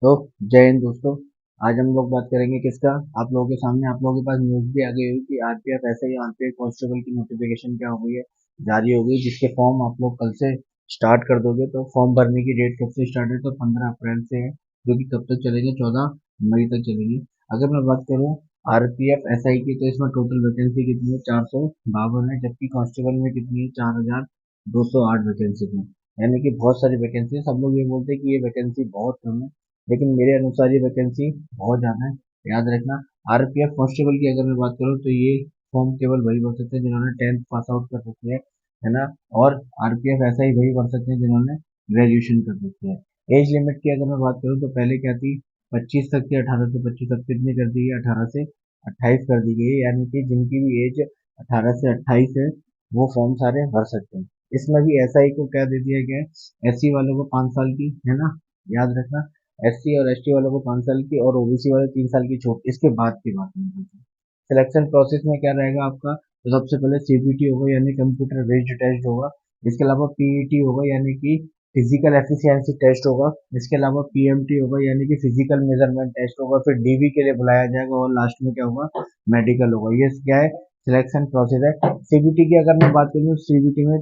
तो जय हिंद दोस्तों। आज हम लोग बात करेंगे किसका। आप लोगों के सामने आप लोगों के पास न्यूज़ भी आ गई होगी कि आरपीएफ ऐसे ही आरपीएफ कांस्टेबल की नोटिफिकेशन क्या हो गई है, जारी हो गई, जिसके फॉर्म आप लोग कल से स्टार्ट कर दोगे। तो फॉर्म भरने की डेट कब से स्टार्ट है? तो 15 अप्रैल से है, जो कि कब तक चलेगी? 14 मई तक चलेगी। अगर मैं बात करूँ आरपीएफ एसआई की, तो इसमें टोटल वैकेंसी कितनी है? 452 है, जबकि कांस्टेबल में कितनी है? 4208 वैकेंसी है। यानी कि बहुत सारी वैकेंसी है। सब लोग ये बोलते हैं कि ये वैकेंसी बहुत कम है, लेकिन मेरे अनुसार ये वैकेंसी बहुत ज़्यादा है। याद रखना, आरपीएफ कांस्टेबल की अगर मैं बात करूँ तो ये फॉर्म केवल वही भर सकते हैं जिन्होंने 10th पास आउट कर रखी है ना। और आरपीएफ ऐसा ही वही भर सकते हैं जिन्होंने ग्रेजुएशन कर रखी है। एज लिमिट की अगर मैं बात करूँ तो पहले क्या थी? 25 तक थी, 18 से 25 तक कितनी कर दी है? 18 से 28 कर दी गई है। यानी कि जिनकी भी एज 18 से 28 है वो फॉर्म सारे भर सकते हैं। इसमें भी एसआई को क्या दे दिया गया है? एससी वालों को 5 साल की, है ना, याद रखना। एससी और एसटी वालों को 5 साल की और ओबीसी वाले 3 साल की छूट। इसके बाद की बात नहीं करते। सिलेक्शन प्रोसेस में क्या रहेगा आपका? तो सबसे पहले सीबीटी होगा, यानी कंप्यूटर बेस्ड टेस्ट होगा। इसके अलावा पीईटी होगा, यानी कि फिजिकल एफिशिएंसी टेस्ट होगा। इसके अलावा पीएमटी होगा, यानी कि फिजिकल मेजरमेंट टेस्ट होगा। फिर डीवी के लिए बुलाया जाएगा और लास्ट में क्या होगा? मेडिकल होगा। ये क्या है? सिलेक्शन प्रोसेस है। सीबीटी की अगर मैं बात करूँ, सीबीटी में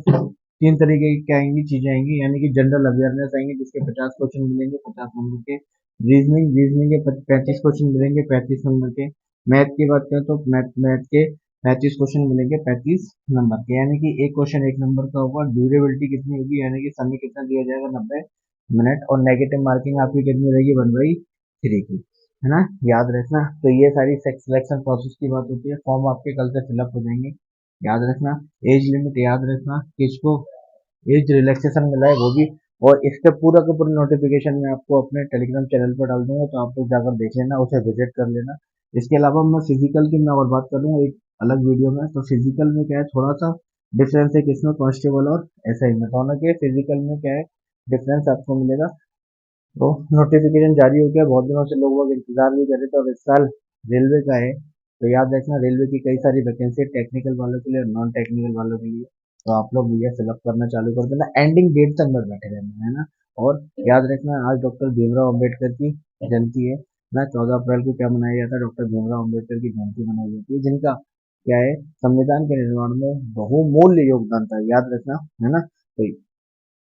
3 तरीके की क्या आएंगी चीजें आएंगी, यानी कि जनरल अवेयरनेस आएंगे जिसके 50 क्वेश्चन मिलेंगे 50 नंबर के। रीजनिंग रीजनिंग के 35 क्वेश्चन मिलेंगे 35 नंबर के। मैथ की बात करें तो मैथ मैथ के 35 क्वेश्चन मिलेंगे 35 नंबर के। यानी कि एक क्वेश्चन 1 नंबर का होगा। ड्यूरेबिलिटी कितनी होगी, यानी कि समय कितना दिया जाएगा? 90 मिनट। और नेगेटिव मार्किंग आपकी कितनी रहेगी? 1/3 की, है ना, याद रखना। तो ये सारी सिलेक्शन प्रोसेस की बात होती है। फॉर्म आपके कल से फिलअप हो जाएंगे, याद रखना। एज लिमिट याद रखना, किसको एज रिलैक्सेशन मिला है वो भी। और इसका पूरा का पूरा नोटिफिकेशन मैं आपको अपने टेलीग्राम चैनल पर डाल दूंगा, तो आप लोग जाकर देख लेना, उसे विजिट कर लेना। इसके अलावा मैं फिजिकल की मैं और बात करूँ एक अलग वीडियो में। तो फिजिकल में क्या है, थोड़ा सा डिफरेंस है किसमें, कांस्टेबल और एसआई में। दोनों के फिजिकल में क्या है डिफरेंस आपको मिलेगा। तो नोटिफिकेशन जारी हो गया, बहुत दिनों से लोग इंतजार भी कर रहे थे। और इस साल रेलवे का है, तो याद रखना रेलवे की कई सारी वैकेंसी टेक्निकल वालों के लिए और नॉन टेक्निकल वालों के लिए। तो आप लोग ये फिलअप करना चालू कर देना, एंडिंग डेट तक मत बैठे रहना, है ना। और याद रखना, आज डॉक्टर भीमराव अम्बेडकर की जयंती है ना। 14 अप्रैल को क्या मनाया जाता है? डॉक्टर भीमराव अम्बेडकर की जयंती मनाई जाती है, जिनका क्या है, संविधान के निर्माण में बहुमूल्य योगदान था, याद रखना, है ना। तो